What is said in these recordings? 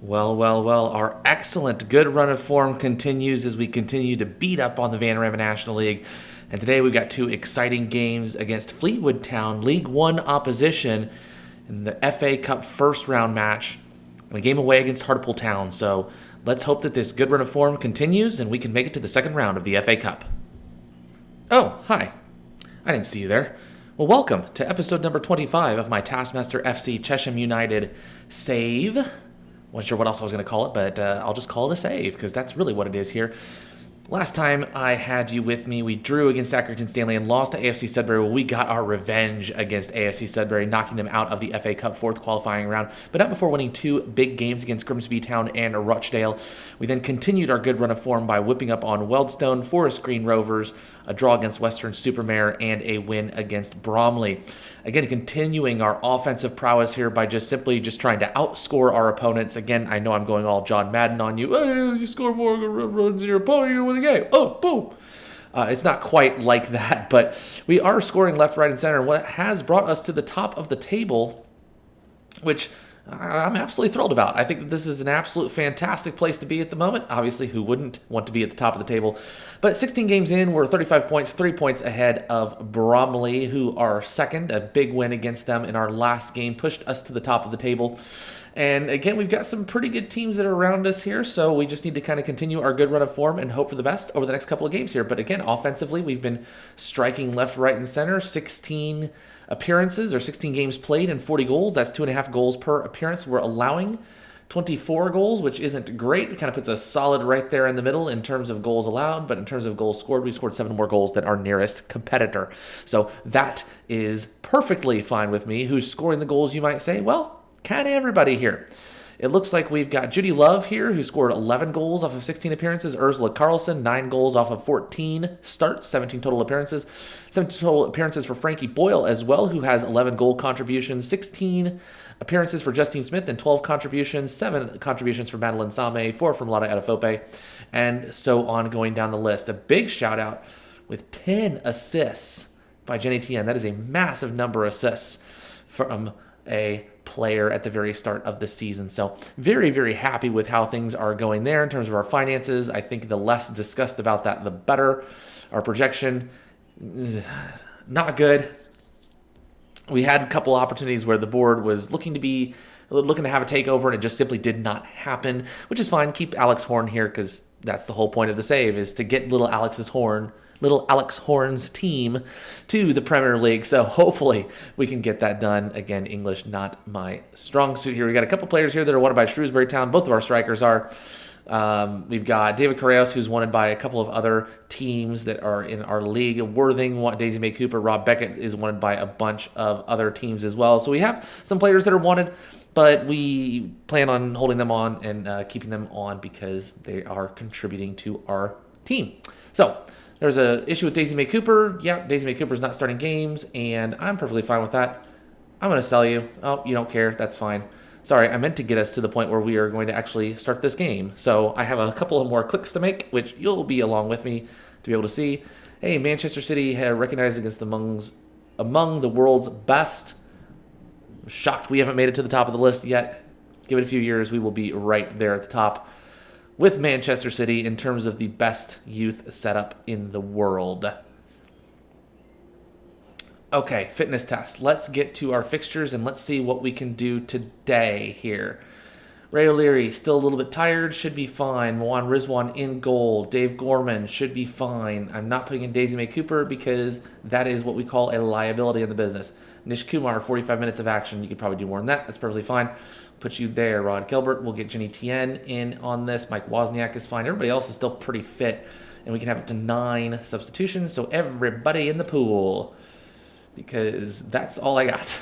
Well, our excellent good run of form continues as we continue to beat up on the Vanarama National League. And today we've got two exciting games against Fleetwood Town, League One opposition, in the FA Cup first round match, and a game away against Hartlepool Town. So let's hope that this good run of form continues and we can make it to the second round of the FA Cup. Oh, hi. I didn't see you there. Well, welcome to episode number 25 of my Taskmaster FC Chesham United save. Wasn't sure what else I was going to call it, but I'll just call it a save because that's really what it is here. Last time I had you with me, we drew against Accrington Stanley and lost to AFC Sudbury. Well, we got our revenge against AFC Sudbury, knocking them out of the FA Cup fourth qualifying round, but not before winning two big games against Grimsby Town and Rochdale. We then continued our good run of form by whipping up on Wealdstone, Forest Green Rovers, a draw against Western Supermare, and a win against Bromley. Again, continuing our offensive prowess here by just trying to outscore our opponents. Again, I know I'm going all John Madden on you. Hey, you score more runs than your opponent, you're winning the game. Oh, boom. It's not quite like that, but we are scoring left, right, and center. What has brought us to the top of the table, which I'm absolutely thrilled about. I think that this is an absolute fantastic place to be at the moment. Obviously, who wouldn't want to be at the top of the table? But 16 games in, we're 35 points, 3 points ahead of Bromley, who are second. A big win against them in our last game pushed us to the top of the table. And again, we've got some pretty good teams that are around us here, so we just need to kind of continue our good run of form and hope for the best over the next couple of games here. But again, offensively, we've been striking left, right, and center. 16 appearances or 16 games played and 40 goals. That's 2.5 goals per appearance. We're allowing 24 goals, which isn't great. It kind of puts us solid right there in the middle in terms of goals allowed, but in terms of goals scored, we scored 7 more goals than our nearest competitor. So that is perfectly fine with me. Who's scoring the goals, you might say? Well, kind of everybody here. It looks like we've got Judy Love here, who scored 11 goals off of 16 appearances. Ursula Carlson, 9 goals off of 14 starts, 17 total appearances. 17 total appearances for Frankie Boyle as well, who has 11 goal contributions, 16 appearances for Justine Smith, and 12 contributions, 7 contributions for Madeline Same, 4 from Lotta Adafope, and so on going down the list. A big shout out with 10 assists by Jenny Tien. That is a massive number of assists from a player at the very start of the season. So very, very happy with how things are going there in terms of our finances. I think the less discussed about that, the better. Our projection, not good. We had a couple opportunities where the board was looking to have a takeover, and it just simply did not happen, which is fine. Keep Alex Horne here because that's the whole point of the save, is to get Little Alex Horne's team to the Premier League. So hopefully we can get that done. Again, English not my strong suit here. We got a couple players here that are wanted by Shrewsbury Town. Both of our strikers are. We've got David Correos, who's wanted by a couple of other teams that are in our league. Worthing, Daisy Mae Cooper, Rob Beckett is wanted by a bunch of other teams as well. So we have some players that are wanted, but we plan on holding them on and keeping them on because they are contributing to our team. So there's an issue with Daisy Mae Cooper. Yeah, Daisy Mae Cooper's not starting games, and I'm perfectly fine with that. I'm going to sell you. Oh, you don't care. That's fine. Sorry, I meant to get us to the point where we are going to actually start this game. So I have a couple of more clicks to make, which you'll be along with me to be able to see. Hey, Manchester City have recognized against among the world's best. I'm shocked we haven't made it to the top of the list yet. Give it a few years, we will be right there at the top with Manchester City in terms of the best youth setup in the world. Okay, fitness test. Let's get to our fixtures and let's see what we can do today here. Ray O'Leary, still a little bit tired, should be fine. Moan Rizwan in goal. Dave Gorman should be fine. I'm not putting in Daisy Mae Cooper because that is what we call a liability in the business. Nish Kumar, 45 minutes of action. You could probably do more than that. That's perfectly fine. Put you there. Rod Gilbert. We'll get Jenny Tien in on this. Mike Wozniak is fine. Everybody else is still pretty fit. And we can have up to 9 substitutions. So everybody in the pool, because that's all I got.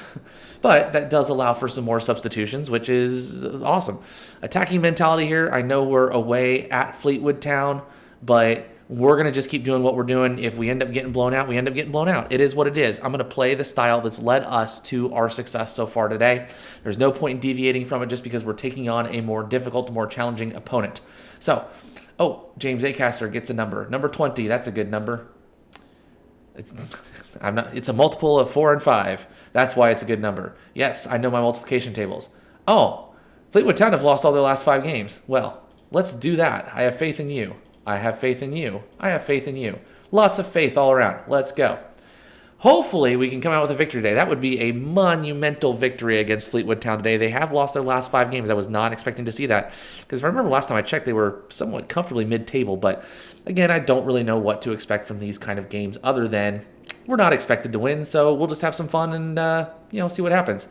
But that does allow for some more substitutions, which is awesome. Attacking mentality here. I know we're away at Fleetwood Town, but we're going to just keep doing what we're doing. If we end up getting blown out, we end up getting blown out. It is what it is. I'm going to play the style that's led us to our success so far today. There's no point in deviating from it just because we're taking on a more difficult, more challenging opponent. So, James Acaster gets a number. Number 20, that's a good number. It's a multiple of 4 and 5. That's why it's a good number. Yes, I know my multiplication tables. Oh, Fleetwood Town have lost all their last 5 games. Well, let's do that. I have faith in you. I have faith in you. I have faith in you. Lots of faith all around. Let's go. Hopefully, we can come out with a victory today. That would be a monumental victory against Fleetwood Town today. They have lost their last 5 games. I was not expecting to see that. Because if I remember last time I checked, they were somewhat comfortably mid-table. But again, I don't really know what to expect from these kind of games other than we're not expected to win. So we'll just have some fun and, see what happens.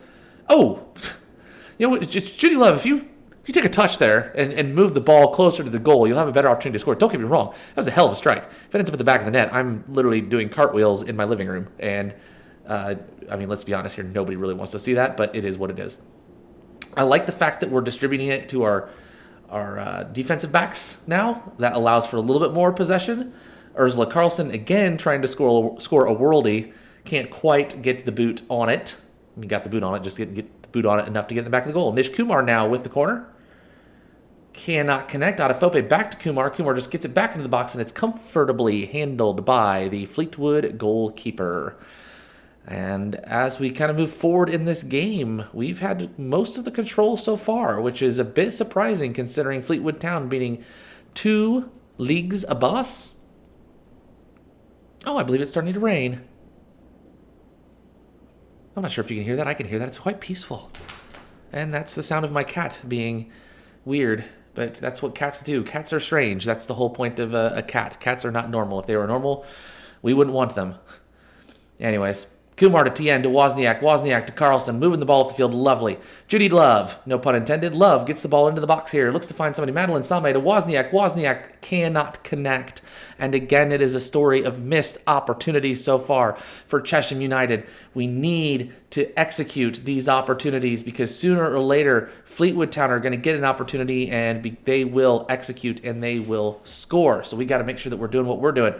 Oh, Judy Love, if you take a touch there and move the ball closer to the goal, you'll have a better opportunity to score. Don't get me wrong. That was a hell of a strike. If it ends up at the back of the net, I'm literally doing cartwheels in my living room. And, let's be honest here. Nobody really wants to see that, but it is what it is. I like the fact that we're distributing it to our defensive backs now. That allows for a little bit more possession. Ursula Carlson, again, trying to score a worldie. Can't quite get the boot on it. We got the boot on it, just get the boot on it enough to get in the back of the goal. Nish Kumar now with the corner. Cannot connect. Adefope back to Kumar. Kumar just gets it back into the box, and it's comfortably handled by the Fleetwood goalkeeper. And as we kind of move forward in this game, we've had most of the control so far, which is a bit surprising considering Fleetwood Town being 2 leagues above us. Oh, I believe it's starting to rain. I'm not sure if you can hear that. I can hear that. It's quite peaceful. And that's the sound of my cat being weird. But that's what cats do. Cats are strange. That's the whole point of a cat. Cats are not normal. If they were normal, we wouldn't want them. Anyways, Kumar to Tien to Wozniak. Wozniak to Carlson. Moving the ball up the field. Lovely. Judy Love. No pun intended. Love gets the ball into the box here. Looks to find somebody. Madeline Same to Wozniak. Wozniak cannot connect. And again, it is a story of missed opportunities so far for Chesham United. We need to execute these opportunities because sooner or later, Fleetwood Town are going to get an opportunity and they will execute and they will score. So we got to make sure that we're doing what we're doing.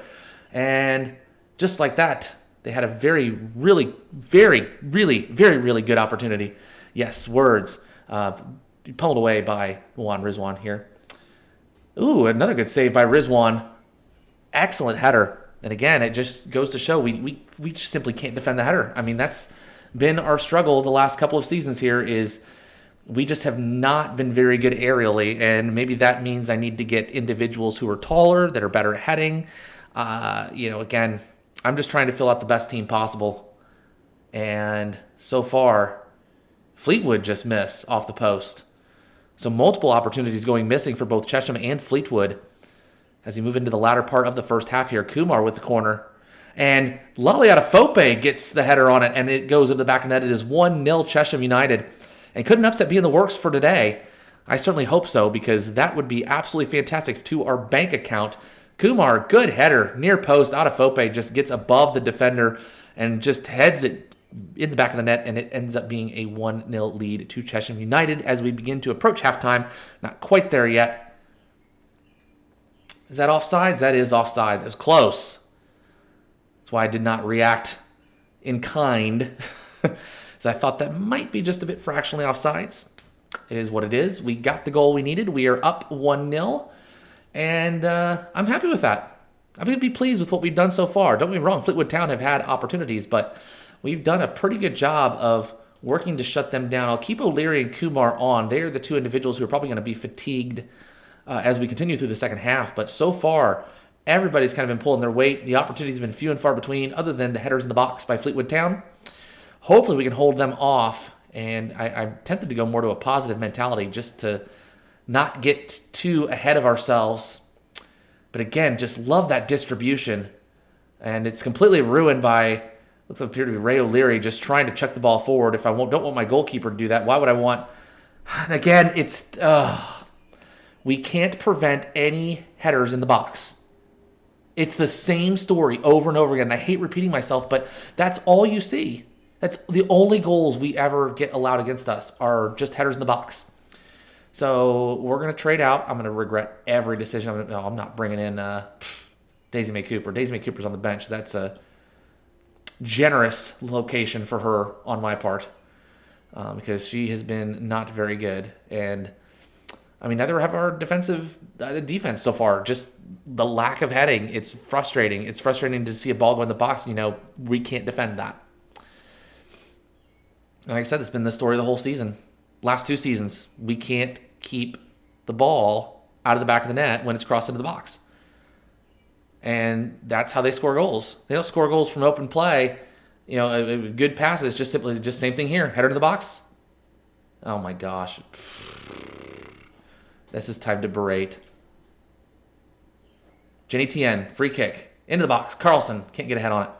And just like that, they had a very, really good opportunity. Yes, words. Pulled away by Juan Rizwan here. Ooh, another good save by Rizwan. Excellent header. And again, it just goes to show we just simply can't defend the header. I mean, that's been our struggle the last couple of seasons here is we just have not been very good aerially. And maybe that means I need to get individuals who are taller, that are better at heading. Again, I'm just trying to fill out the best team possible. And so far, Fleetwood just miss off the post. So multiple opportunities going missing for both Chesham and Fleetwood. As you move into the latter part of the first half here, Kumar with the corner. And Lali Adefope gets the header on it, and it goes into the back of the net. It is 1-0 Chesham United. And could an upset be in the works for today? I certainly hope so, because that would be absolutely fantastic to our bank account. Kumar, good header, near post. Adefope just gets above the defender and just heads it in the back of the net, and it ends up being a 1-0 lead to Chesham United as we begin to approach halftime. Not quite there yet. Is that offsides? That is offside. That was close. That's why I did not react in kind. As I thought that might be just a bit fractionally offsides. It is what it is. We got the goal we needed. We are up 1-0. And I'm happy with that. I'm going to be pleased with what we've done so far. Don't get me wrong. Fleetwood Town have had opportunities, but we've done a pretty good job of working to shut them down. I'll keep O'Leary and Kumar on. They are the 2 individuals who are probably going to be fatigued as we continue through the second half. But so far, everybody's kind of been pulling their weight. The opportunities have been few and far between, other than the headers in the box by Fleetwood Town. Hopefully we can hold them off. And I'm tempted to go more to a positive mentality just to not get too ahead of ourselves. But again, just love that distribution. And it's completely ruined by, looks like appear to be Ray O'Leary just trying to chuck the ball forward. If I don't want my goalkeeper to do that, why would I want... And again, we can't prevent any headers in the box. It's the same story over and over again. And I hate repeating myself, but that's all you see. That's the only goals we ever get allowed against us are just headers in the box. So we're going to trade out. I'm going to regret every decision. I'm not bringing in Daisy Mae Cooper. Daisy Mae Cooper's on the bench. That's a generous location for her on my part because she has been not very good. And, neither have our defense so far. Just the lack of heading. It's frustrating. It's frustrating to see a ball go in the box. We can't defend that. Like I said, it's been the story of the whole season. last 2 seasons, we can't keep the ball out of the back of the net when it's crossed into the box. And that's how they score goals. They don't score goals from open play. Good passes, just same thing here. Header to the box. Oh my gosh. This is time to berate. Jenny Tien, free kick. Into the box. Carlson can't get a head on it.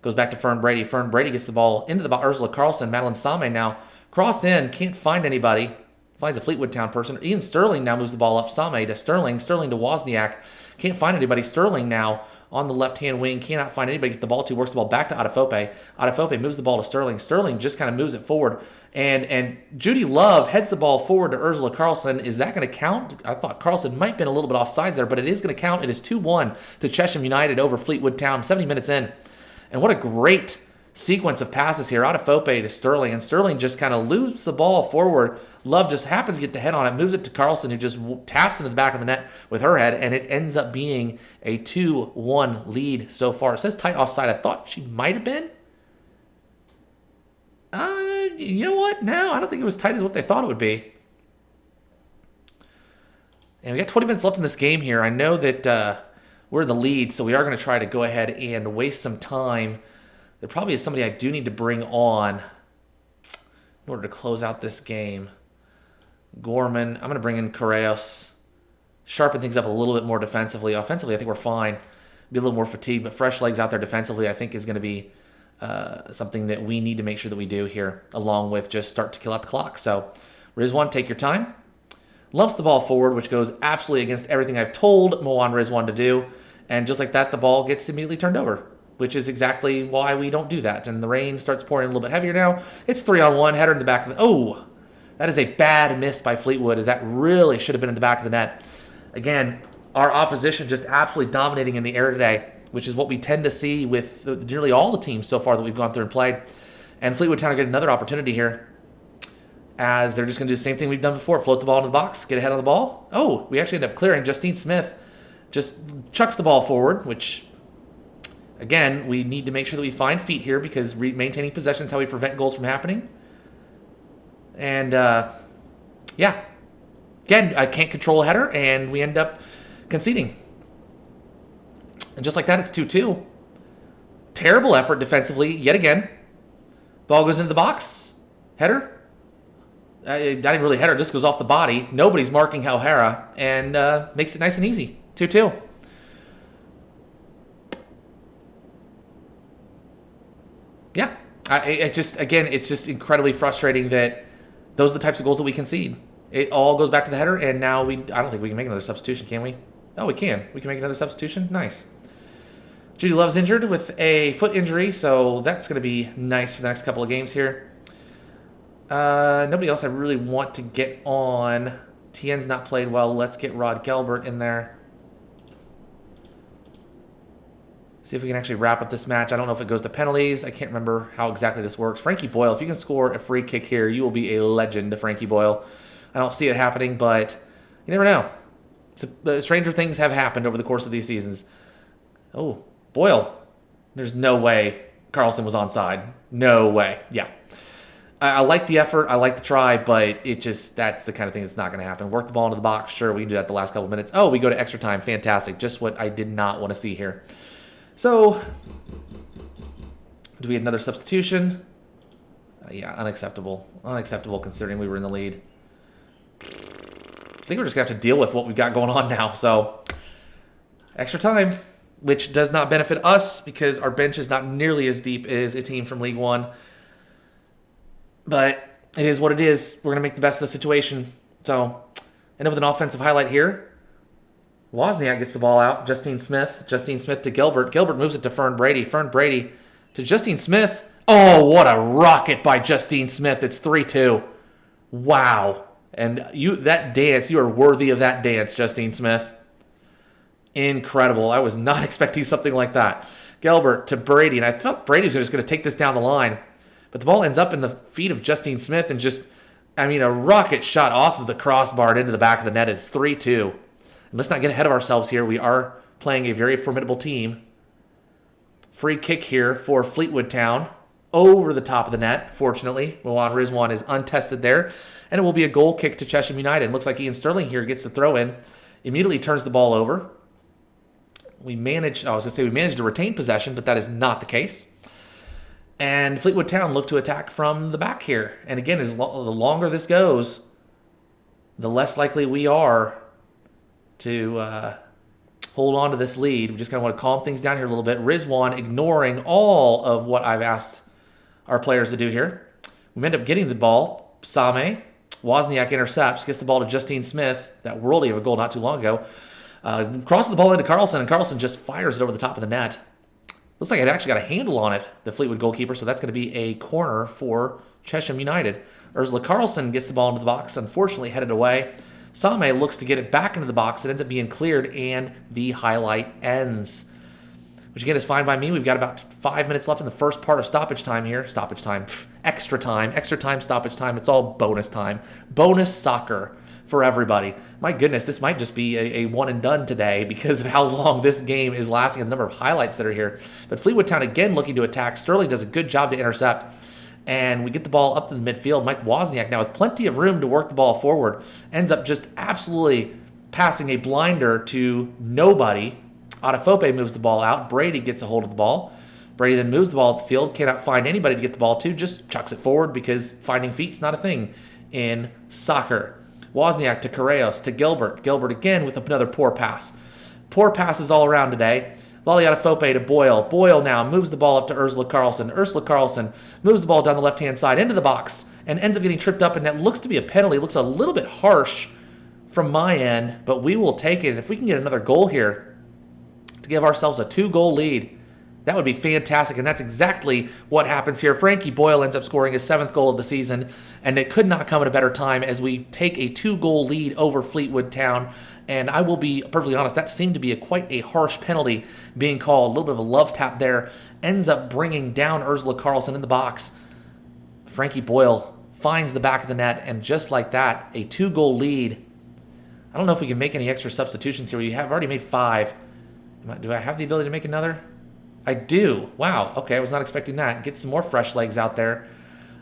Goes back to Fern Brady. Fern Brady gets the ball into the box. Ursula Carlson, Madeline Same now. Cross in, can't find anybody. Finds a Fleetwood Town person. Ian Sterling now moves the ball up. Same to Sterling. Sterling to Wozniak. Can't find anybody. Sterling now on the left-hand wing. Cannot find anybody to get the ball to. Works the ball back to Adefope. Adefope moves the ball to Sterling. Sterling just kind of moves it forward. And Judy Love heads the ball forward to Ursula Carlson. Is that going to count? I thought Carlson might have been a little bit offsides there, but it is going to count. It is 2-1 to Chesham United over Fleetwood Town. 70 minutes in. And what a great sequence of passes here. Adefope to Sterling. And Sterling just kind of loops the ball forward. Love just happens to get the head on it, moves it to Carlson, who just taps into the back of the net with her head, and it ends up being a 2-1 lead so far. It says tight offside. I thought she might have been. You know what? No, I don't think it was tight as what they thought it would be. And we got 20 minutes left in this game here. I know that we're in the lead, so we are going to try to go ahead and waste some time. There probably is somebody I do need to bring on in order to close out this game. Gorman. I'm going to bring in Correos. Sharpen things up a little bit more defensively. Offensively, I think we're fine. Be a little more fatigued, but fresh legs out there defensively, I think, is going to be something that we need to make sure that we do here, along with just start to kill out the clock. So, Rizwan, take your time. Lumps the ball forward, which goes absolutely against everything I've told Moan Rizwan to do. And just like that, the ball gets immediately turned over, which is exactly why we don't do that. And the rain starts pouring a little bit heavier now. It's 3-on-1, header in the back of the... Oh! That is a bad miss by Fleetwood, as that really should have been in the back of the net. Again, our opposition just absolutely dominating in the air today, which is what we tend to see with nearly all the teams so far that we've gone through and played. And Fleetwood Town are getting another opportunity here, as they're just going to do the same thing we've done before. Float the ball into the box, get ahead on the ball. Oh, we actually end up clearing. Justine Smith just chucks the ball forward, which, again, we need to make sure that we find feet here, because maintaining possession is how we prevent goals from happening. And, yeah. Again, I can't control a header, and we end up conceding. And just like that, it's 2-2. Terrible effort defensively, yet again. Ball goes into the box. Header. Not even really header, just goes off the body. Nobody's marking O'Hara, and makes it nice and easy. 2-2. Yeah. It's just incredibly frustrating that those are the types of goals that we concede. It all goes back to the header, and now I don't think we can make another substitution, can we? Oh, we can. We can make another substitution. Nice. Judy Love's injured with a foot injury, so that's going to be nice for the next couple of games here. Nobody else I really want to get on. Tien's not played well. Let's get Rod Gelbert in there. See if we can actually wrap up this match. I don't know if it goes to penalties. I can't remember how exactly this works. Frankie Boyle, if you can score a free kick here, you will be a legend, Frankie Boyle. I don't see it happening, but you never know. Stranger things have happened over the course of these seasons. Oh, Boyle. There's no way Carlson was onside. No way. Yeah. I like the effort. I like the try, but that's the kind of thing that's not going to happen. Work the ball into the box. Sure, we can do that the last couple of minutes. Oh, we go to extra time. Fantastic. Just what I did not want to see here. So, do we get another substitution? Yeah, unacceptable. Unacceptable considering we were in the lead. I think we're just going to have to deal with what we've got going on now. So, extra time, which does not benefit us because our bench is not nearly as deep as a team from League One. But it is what it is. We're going to make the best of the situation. So, end up with an offensive highlight here. Wozniak gets the ball out. Justine Smith. Justine Smith to Gilbert. Gilbert moves it to Fern Brady. Fern Brady to Justine Smith. Oh, what a rocket by Justine Smith. It's 3-2. Wow. And that dance, you are worthy of that dance, Justine Smith. Incredible. I was not expecting something like that. Gilbert to Brady. And I thought Brady was just going to take this down the line. But the ball ends up in the feet of Justine Smith and a rocket shot off of the crossbar and into the back of the net is 3-2. And let's not get ahead of ourselves here. We are playing a very formidable team. Free kick here for Fleetwood Town. over the top of the net. Fortunately, Milan Rizwan is untested there, and it will be a goal kick to Chesham United. Looks like Ian Sterling here gets the throw in, immediately turns the ball over. We managed to retain possession, but that is not the case. And Fleetwood Town look to attack from the back here. And again, the longer this goes, the less likely we are to hold on to this lead. We just kind of want to calm things down here a little bit. Rizwan ignoring all of what I've asked our players to do here. We end up getting the ball. Same. Wozniak intercepts, gets the ball to Justine Smith. That worldie of a goal not too long ago. Crosses the ball into Carlson, and Carlson just fires it over the top of the net. Looks like it actually got a handle on it, the Fleetwood goalkeeper, so that's going to be a corner for Chesham United. Ursula Carlson gets the ball into the box, unfortunately headed away. Same looks to get it back into the box. It ends up being cleared, and the highlight ends. Which, again, is fine by me. We've got about 5 minutes left in the first part of stoppage time here. Stoppage time. Extra time, stoppage time. It's all bonus time. Bonus soccer for everybody. My goodness, this might just be a one and done today because of how long this game is lasting and the number of highlights that are here. But Fleetwood Town, again, looking to attack. Sterling does a good job to intercept. And we get the ball up to the midfield. Mike Wozniak now with plenty of room to work the ball forward. Ends up just absolutely passing a blinder to nobody. Adefope moves the ball out. Brady gets a hold of the ball. Brady then moves the ball up the field. Cannot find anybody to get the ball to. Just chucks it forward because finding feet's not a thing in soccer. Wozniak to Correos to Gilbert. Gilbert again with another poor pass. Poor passes all around today. Lolly Adefope to Boyle. Boyle now moves the ball up to Ursula Carlson. Ursula Carlson moves the ball down the left-hand side into the box and ends up getting tripped up, and that looks to be a penalty. Looks a little bit harsh from my end, but we will take it. And if we can get another goal here to give ourselves a 2-goal lead, that would be fantastic, and that's exactly what happens here. Frankie Boyle ends up scoring his 7th goal of the season, and it could not come at a better time as we take a 2-goal lead over Fleetwood Town. And I will be perfectly honest, that seemed to be quite a harsh penalty being called. A little bit of a love tap there. Ends up bringing down Ursula Carlson in the box. Frankie Boyle finds the back of the net, and just like that, a 2-goal lead. I don't know if we can make any extra substitutions here. We have already made 5. Do I have the ability to make another? I do. Wow. Okay, I was not expecting that. Get some more fresh legs out there.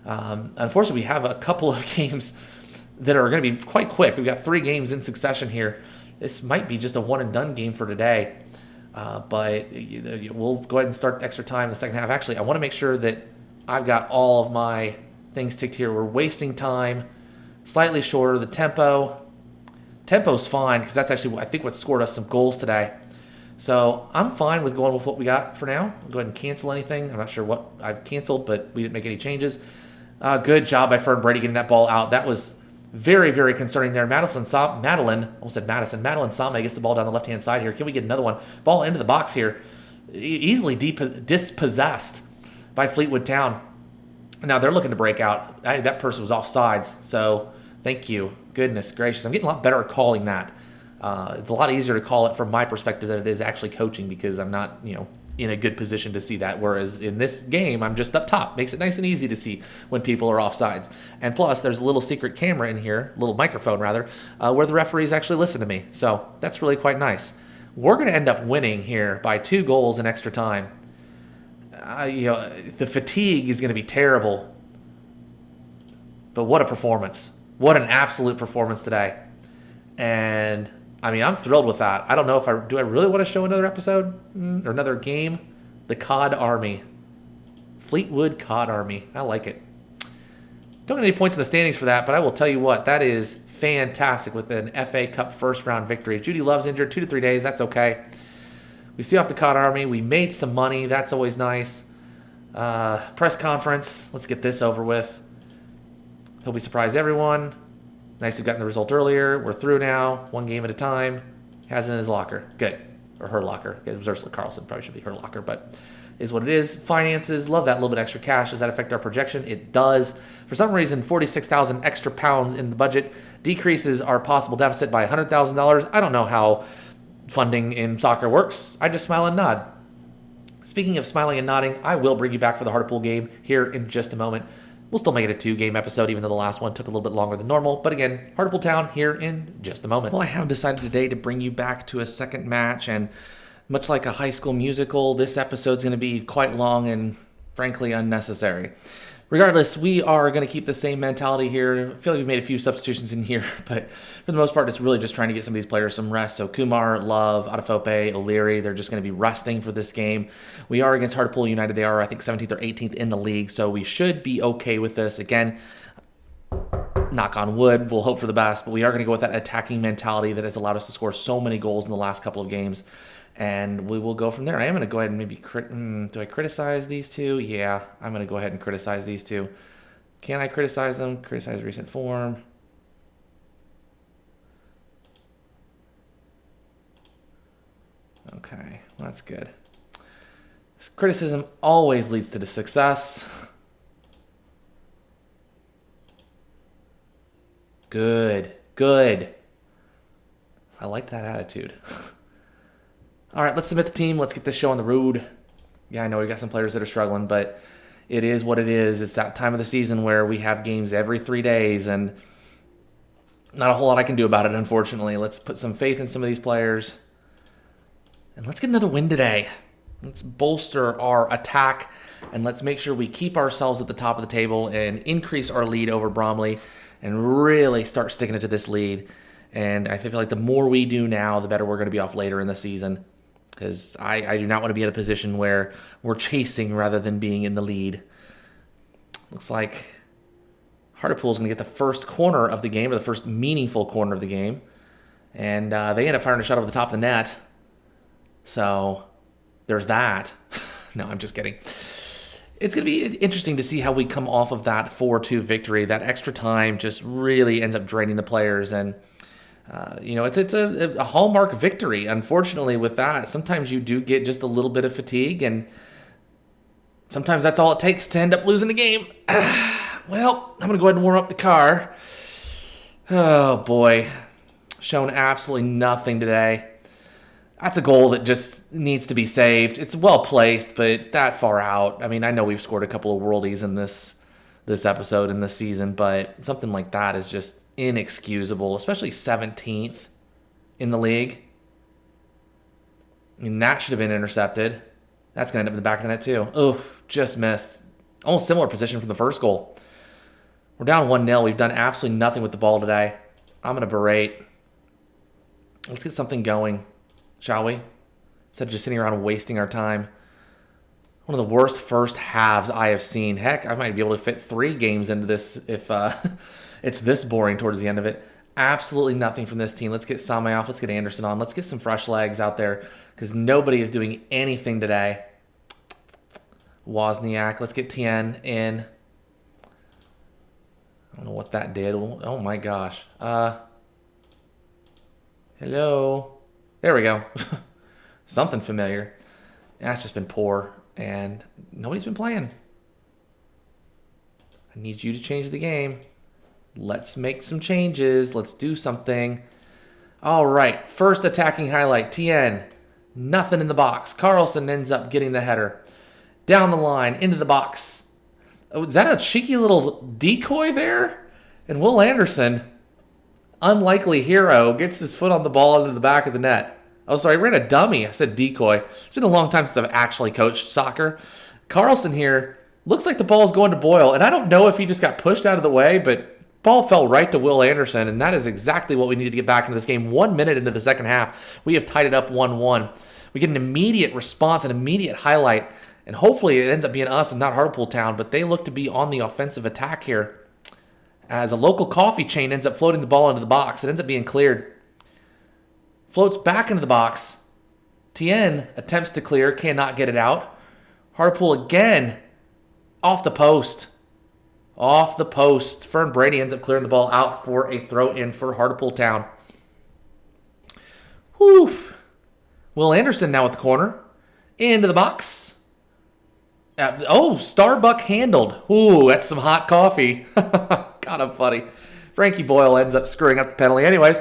Unfortunately, we have a couple of games that are going to be quite quick. We've got 3 games in succession here. This might be just a one-and-done game for today. But we'll go ahead and start extra time in the second half. Actually, I want to make sure that I've got all of my things ticked here. We're wasting time. Slightly shorter. The tempo's fine because that's actually, I think, what scored us some goals today. So I'm fine with going with what we got for now. I'll go ahead and cancel anything. I'm not sure what I've canceled, but we didn't make any changes. Good job by Fern Brady getting that ball out. That was very, very concerning there. Madeline Same gets the ball down the left-hand side here. Can we get another one? Ball into the box here. Easily dispossessed by Fleetwood Town. Now they're looking to break out. That person was offsides, so thank you. Goodness gracious. I'm getting a lot better at calling that. It's a lot easier to call it from my perspective than it is actually coaching because I'm not, in a good position to see that. Whereas in this game, I'm just up top. Makes it nice and easy to see when people are offsides. And plus, there's a little secret camera in here, little microphone rather, where the referees actually listen to me. So that's really quite nice. We're going to end up winning here by 2 goals in extra time. The fatigue is going to be terrible. But what a performance. What an absolute performance today. And I'm thrilled with that. I don't know if do I really want to show another episode or another game? The COD Army. Fleetwood COD Army. I like it. Don't get any points in the standings for that, but I will tell you what, that is fantastic with an FA Cup first round victory. Judy Love's injured 2 to 3 days. That's okay. We see off the COD Army. We made some money. That's always nice. Press conference. Let's get this over with. Hope we surprise everyone. Nice to have gotten the result earlier. We're through now. 1 game at a time. Has it in his locker. Good. Or her locker. It was Ursula Carlson. Probably should be her locker, but is what it is. Finances. Love that little bit extra cash. Does that affect our projection? It does. For some reason, 46,000 extra pounds in the budget decreases our possible deficit by $100,000. I don't know how funding in soccer works. I just smile and nod. Speaking of smiling and nodding, I will bring you back for the Hartlepool game here in just a moment. We'll still make it a 2-game episode, even though the last one took a little bit longer than normal. But again, Hartlepool Town here in just a moment. Well, I have decided today to bring you back to a second match, and much like a high school musical, this episode's going to be quite long and frankly unnecessary. Regardless, we are going to keep the same mentality here. I feel like we've made a few substitutions in here, but for the most part, it's really just trying to get some of these players some rest. So Kumar, Love, Adefope, O'Leary, they're just going to be resting for this game. We are against Hartlepool United. They are, I think, 17th or 18th in the league, so we should be okay with this. Again, knock on wood, we'll hope for the best, but we are going to go with that attacking mentality that has allowed us to score so many goals in the last couple of games. And we will go from there. I am going to go ahead and maybe... do I criticize these two? Yeah, I'm going to go ahead and criticize these two. Can I criticize them? Criticize recent form. Okay, well, that's good. Criticism always leads to the success. Good, good. I like that attitude. All right, let's submit the team. Let's get this show on the road. Yeah, I know we got some players that are struggling, but it is what it is. It's that time of the season where we have games every 3 days, and not a whole lot I can do about it, unfortunately. Let's put some faith in some of these players, and let's get another win today. Let's bolster our attack, and let's make sure we keep ourselves at the top of the table and increase our lead over Bromley and really start sticking it to this lead. And I feel like the more we do now, the better we're going to be off later in the season. Because I do not want to be in a position where we're chasing rather than being in the lead. Looks like Hartlepool's going to get the first corner of the game, or the first meaningful corner of the game. And they end up firing a shot over the top of the net. So there's that. No, I'm just kidding. It's going to be interesting to see how we come off of that 4-2 victory. That extra time just really ends up draining the players, and it's a hallmark victory. Unfortunately, with that, sometimes you do get just a little bit of fatigue, and sometimes that's all it takes to end up losing the game. Well, I'm going to go ahead and warm up the car. Oh, boy. Shown absolutely nothing today. That's a goal that just needs to be saved. It's well placed, but that far out. I mean, I know we've scored a couple of worldies in this episode in this season, but something like that is just inexcusable, especially 17th in the league. I mean, that should have been intercepted. That's going to end up in the back of the net too. Oof, just missed. Almost similar position from the first goal. We're down 1-0. We've done absolutely nothing with the ball today. I'm going to berate. Let's get something going, shall we? Instead of just sitting around wasting our time. One of the worst first halves I have seen. Heck, I might be able to fit 3 games into this if it's this boring towards the end of it. Absolutely nothing from this team. Let's get Same off. Let's get Anderson on. Let's get some fresh legs out there because nobody is doing anything today. Wozniak. Let's get Tien in. I don't know what that did. Oh, my gosh. Hello. There we go. Something familiar. That's just been poor. And nobody's been playing. I need you to change the game. Let's make some changes. Let's do something. All right. First attacking highlight. Tien. Nothing in the box. Carlson ends up getting the header. Down the line. Into the box. Oh, is that a cheeky little decoy there? And Will Anderson, unlikely hero, gets his foot on the ball into the back of the net. Oh, sorry, I ran a dummy. I said decoy. It's been a long time since I've actually coached soccer. Carlson here looks like the ball's going to Boyle, and I don't know if he just got pushed out of the way, but ball fell right to Will Anderson, and that is exactly what we need to get back into this game. 1 minute into the second half, we have tied it up 1-1. We get an immediate response, an immediate highlight, and hopefully it ends up being us and not Hartlepool Town, but they look to be on the offensive attack here as a local coffee chain ends up floating the ball into the box. It ends up being cleared. Floats back into the box. Tien attempts to clear, cannot get it out. Hartlepool again off the post. Off the post. Fern Brady ends up clearing the ball out for a throw-in for Hartlepool Town. Whew. Will Anderson now at the corner. Into the box. Starbuck handled. Ooh, that's some hot coffee. God, I'm funny. Frankie Boyle ends up screwing up the penalty anyways.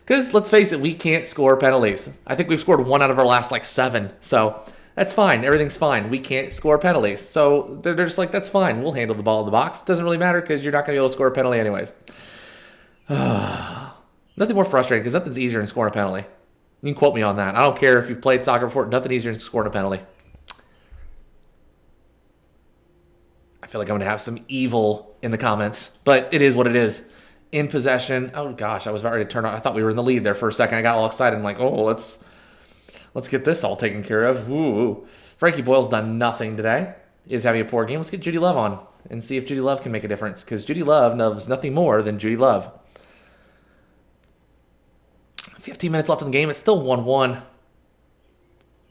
Because, let's face it, we can't score penalties. I think we've scored 1 out of our last, 7. So, that's fine. Everything's fine. We can't score penalties. So, they're just like, that's fine. We'll handle the ball in the box. It doesn't really matter because you're not going to be able to score a penalty anyways. Nothing more frustrating because nothing's easier than scoring a penalty. You can quote me on that. I don't care if you've played soccer before. Nothing easier than scoring a penalty. I feel like I'm going to have some evil in the comments, but it is what it is. In possession. Oh gosh, I was about ready to turn on. I thought we were in the lead there for a second. I got all excited. I'm like, oh, let's get this all taken care of. Ooh. Frankie Boyle's done nothing today. Is having a poor game. Let's get Judy Love on and see if Judy Love can make a difference, because Judy Love knows nothing more than Judy Love. 15 minutes left in the game. It's still 1-1.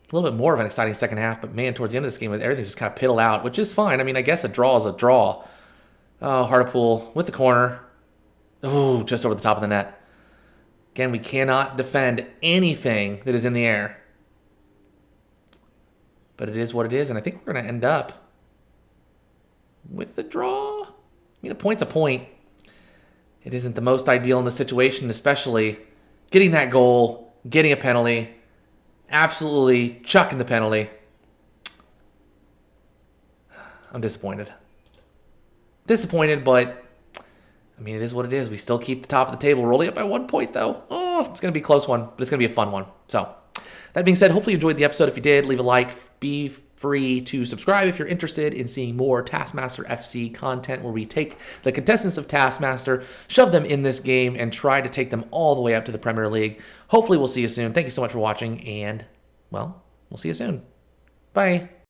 A little bit more of an exciting second half, but man, towards the end of this game, everything's just kind of piddled out, which is fine. I mean, I guess a draw is a draw. Oh, Hartlepool with the corner. Oh, just over the top of the net. Again, we cannot defend anything that is in the air. But it is what it is, and I think we're going to end up with the draw. I mean, a point's a point. It isn't the most ideal in the situation, especially getting that goal, getting a penalty, absolutely chucking the penalty. I'm disappointed. Disappointed, but I mean, it is what it is. We still keep the top of the table, rolling up by 1 point, though. Oh, it's going to be a close one, but it's going to be a fun one. So, that being said, hopefully you enjoyed the episode. If you did, leave a like. Be free to subscribe if you're interested in seeing more Taskmaster FC content, where we take the contestants of Taskmaster, shove them in this game, and try to take them all the way up to the Premier League. Hopefully we'll see you soon. Thank you so much for watching, and, well, we'll see you soon. Bye.